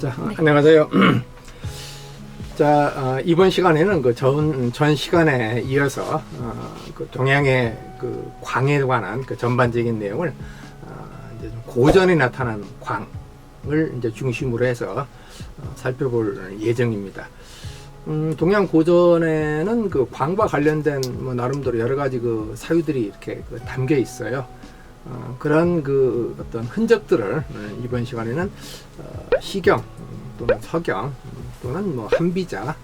자, 네. 안녕하세요. 자, 이번 시간에는 그 전 시간에 이어서 그 동양의 그 광에 관한 그 전반적인 내용을 이제 좀 고전에 나타난 광을 이제 중심으로 해서 살펴볼 예정입니다. 동양 고전에는 그 광과 관련된 뭐 나름대로 여러 가지 그 사유들이 이렇게 그 담겨 있어요. 그런 그 어떤 흔적들을 이번 시간에는 시경 또는 서경 또는 뭐 한비자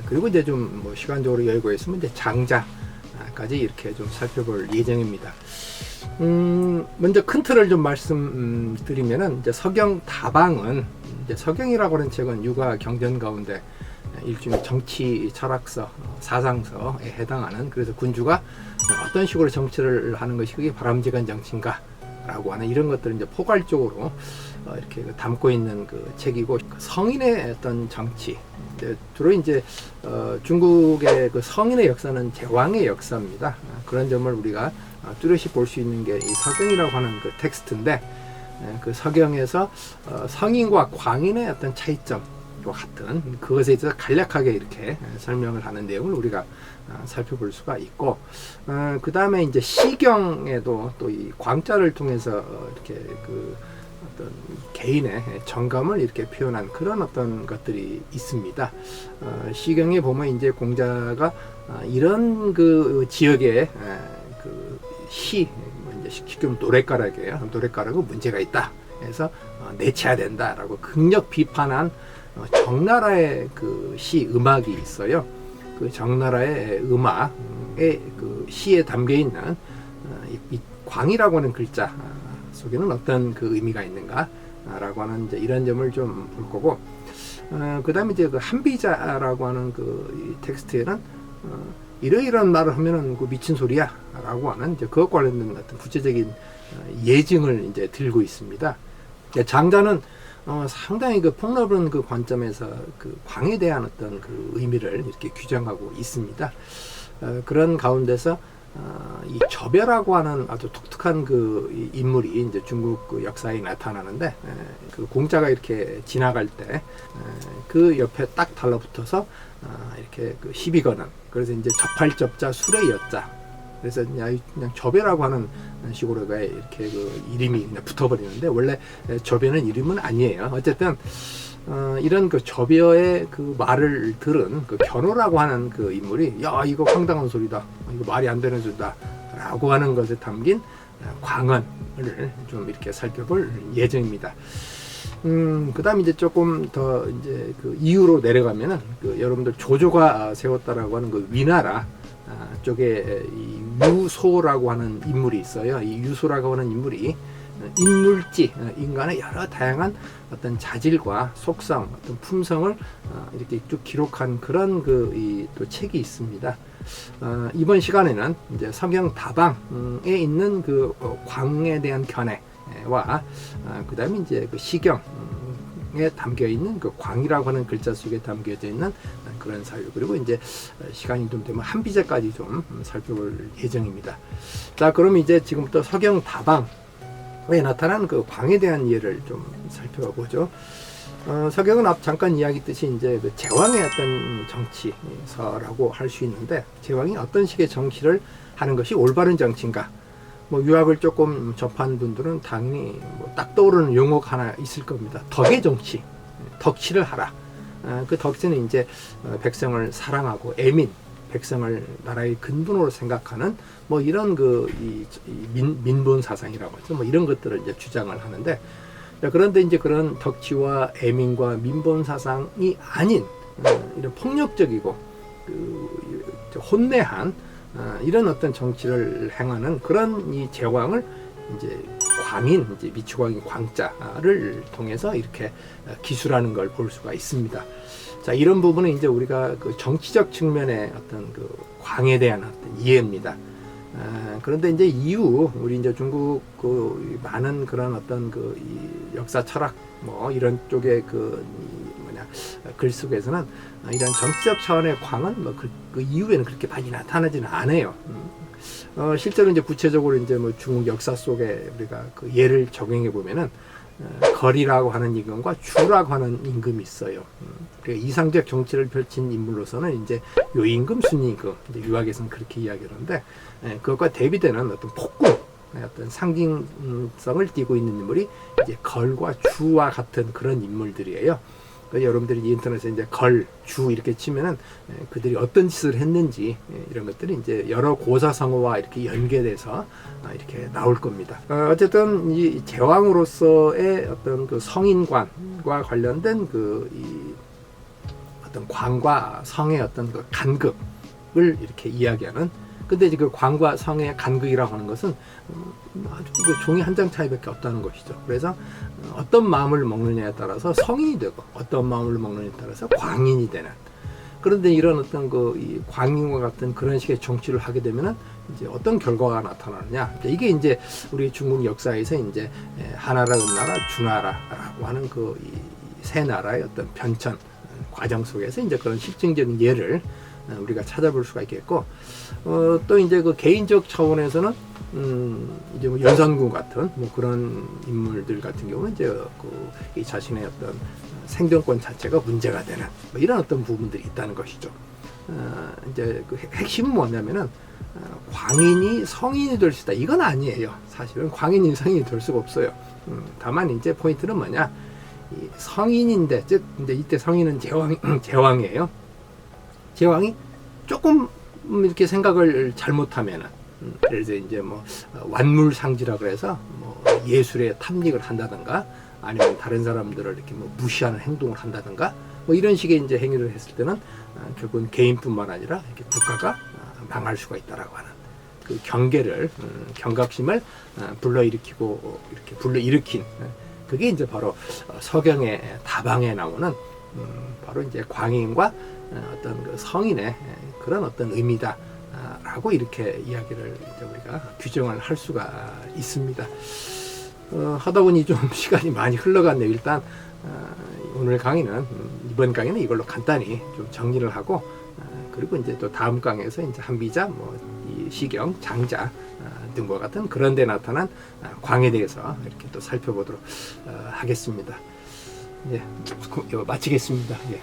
그리고 이제 좀 뭐 시간적으로 여유가 있으면 이제 장자까지 이렇게 좀 살펴볼 예정입니다. 먼저 큰 틀을 좀 말씀드리면은 이제 서경 다방은 이제 서경이라고 하는 책은 유가 경전 가운데 일종의 정치 철학서, 사상서에 해당하는, 그래서 군주가 어떤 식으로 정치를 하는 것이 그게 바람직한 정치인가 라고 하는 이런 것들을 이제 포괄적으로 이렇게 담고 있는 그 책이고, 성인의 어떤 정치, 주로 이제 중국의 그 성인의 역사는 제왕의 역사입니다. 그런 점을 우리가 뚜렷이 볼 수 있는 게 이 서경이라고 하는 그 텍스트인데, 그 서경에서 성인과 광인의 어떤 차이점 같은 그것에 있어서 간략하게 이렇게 설명을 하는 내용을 우리가 살펴볼 수가 있고, 그 다음에 이제 시경에도 또 이 광자를 통해서 이렇게 그 어떤 개인의 정감을 이렇게 표현한 그런 어떤 것들이 있습니다. 시경에 보면 이제 공자가 이런 그 지역에 그 시, 이제 쉽게 노랫가락이에요. 노랫가락은 문제가 있다. 그래서 내쳐야 된다라고 극력 비판한 정나라의 그 시 음악이 있어요. 그 정나라의 음악의 그 시에 담겨 있는 이 광이라고 하는 글자 속에는 어떤 그 의미가 있는가라고 하는 이제 이런 점을 좀 볼 거고, 그 다음에 이제 그 한비자라고 하는 그 텍스트에는 이러이러한 말을 하면은 그 미친 소리야라고 하는 이제 그것 관련된 어떤 구체적인 예증을 이제 들고 있습니다. 장자는 상당히 그 폭넓은 그 관점에서 그 광에 대한 어떤 그 의미를 이렇게 규정하고 있습니다. 그런 가운데서 이 접여라고 하는 아주 독특한 그 인물이 이제 중국 그 역사에 나타나는데, 그 공자가 이렇게 지나갈 때 그 옆에 딱 달라붙어서 이렇게 그 시비 거는, 그래서 이제 접할 접자 술의 여자, 그래서 그냥 접여라고 하는 식으로 이렇게 그 이름이 그냥 붙어버리는데, 원래 접여는 이름은 아니에요. 어쨌든 이런 그 접여의 그 말을 들은 그 견호라고 하는 그 인물이 야, 이거 황당한 소리다, 이거 말이 안 되는 소리다 라고 하는 것에 담긴 광언을 좀 이렇게 살펴볼 예정입니다. 그 다음에 이제 조금 더 이제 그 이후로 내려가면은 그 여러분들 조조가 세웠다라고 하는 그 위나라 쪽에 이 유소라고 하는 인물이 있어요. 이 유소라고 하는 인물이 인물지, 인간의 여러 다양한 어떤 자질과 속성, 어떤 품성을 이렇게 쭉 기록한 그런 그 또 책이 있습니다. 이번 시간에는 이제 서경 다방에 있는 그 광에 대한 견해와 그 다음에 이제 그 시경에 담겨 있는 그 광이라고 하는 글자 속에 담겨져 있는 그런 사유, 그리고 이제 시간이 좀 되면 한비자까지 좀 살펴볼 예정입니다. 자, 그럼 이제 지금부터 서경 다방에 나타난 그 광에 대한 예를 좀 살펴보죠. 서경은 앞 잠깐 이야기했듯이 이제 그 제왕의 어떤 정치서라고 할 수 있는데, 제왕이 어떤 식의 정치를 하는 것이 올바른 정치인가? 뭐 유학을 조금 접한 분들은 당연히 뭐 딱 떠오르는 용어가 하나 있을 겁니다. 덕의 정치, 덕치를 하라. 그 덕치는 이제 백성을 사랑하고 애민, 백성을 나라의 근본으로 생각하는 뭐 이런 그 민본 사상이라고 하죠. 뭐 이런 것들을 이제 주장을 하는데, 그런데 이제 그런 덕치와 애민과 민본 사상이 아닌 이런 폭력적이고 그 혼내한 이런 어떤 정치를 행하는 그런 이 제왕을 이제 광인, 이제 미추광인 광자를 통해서 이렇게 기술하는 걸 볼 수가 있습니다. 자, 이런 부분은 이제 우리가 그 정치적 측면의 어떤 그 광에 대한 어떤 이해입니다. 그런데 이제 이후 우리 이제 중국 그 많은 그런 어떤 그 이 역사 철학 뭐 이런 쪽의 그 글 속에서는 이런 정치적 차원의 광은 뭐 그 이후에는 그렇게 많이 나타나지는 않아요. 실제로 이제 구체적으로 이제 뭐 중국 역사 속에 우리가 그 예를 적용해 보면은 걸이라고 하는 임금과 주라고 하는 임금이 있어요. 그러니까 이상적 정치를 펼친 인물로서는 이제 요임금, 순임금, 이제 유학에서는 그렇게 이야기하는데, 그것과 대비되는 어떤 폭군, 어떤 상징성을 띠고 있는 인물이 이제 걸과 주와 같은 그런 인물들이에요. 그러니까 여러분들이 인터넷에 이제 걸, 주 이렇게 치면은 그들이 어떤 짓을 했는지 이런 것들이 이제 여러 고사성어와 이렇게 연계돼서 이렇게 나올 겁니다. 어쨌든 이 제왕으로서의 어떤 그 성인관과 관련된 이 어떤 관과 성의 어떤 그 간극을 이렇게 이야기하는. 근데 이제 그 관과 성의 간극이라고 하는 것은 아주 그 종이 한 장 차이밖에 없다는 것이죠. 그래서 어떤 마음을 먹느냐에 따라서 성인이 되고 어떤 마음을 먹느냐에 따라서 광인이 되는. 그런데 이런 어떤 이 광인과 같은 그런 식의 정치를 하게 되면은 이제 어떤 결과가 나타나느냐. 이게 이제 우리 중국 역사에서 이제 하나라, 은나라, 주나라라고 하는 이 세 나라의 어떤 변천 과정 속에서 이제 그런 실증적인 예를 우리가 찾아볼 수가 있겠고, 또 이제 그 개인적 차원에서는 이제 뭐 연산군 같은 뭐 그런 인물들 같은 경우는 이제 이 자신의 어떤 생존권 자체가 문제가 되는 뭐 이런 어떤 부분들이 있다는 것이죠. 이제 그 핵심은 뭐냐면은 광인이 성인이 될 수 있다. 이건 아니에요. 사실은 광인이 성인이 될 수가 없어요. 다만 이제 포인트는 뭐냐? 이 성인인데, 즉 이제 이때 성인은 제왕이에요. 제왕이 조금 이렇게 생각을 잘못하면은, 그래서 이제 뭐 완물상지라 그래서 뭐 예술에 탐닉을 한다든가, 아니면 다른 사람들을 이렇게 뭐 무시하는 행동을 한다든가, 뭐 이런 식의 이제 행위를 했을 때는 결국은 개인뿐만 아니라 이렇게 국가가 망할 수가 있다라고 하는 그 경계를, 경각심을 불러일으키고 이렇게 불러일으킨, 그게 이제 바로 서경의 다방에 나오는 바로 이제 광인과 어떤 그 성인의 그런 어떤 의미다라고 이렇게 이야기를 이제 우리가 규정을 할 수가 있습니다. 하다 보니 좀 시간이 많이 흘러갔네요. 일단 오늘 강의는 이번 강의는 이걸로 간단히 좀 정리를 하고, 그리고 이제 또 다음 강의에서 이제 한비자, 이 시경, 장자 등과 같은 그런 데 나타난 광에 대해서 이렇게 또 살펴보도록 하겠습니다. 예, 마치겠습니다. 예.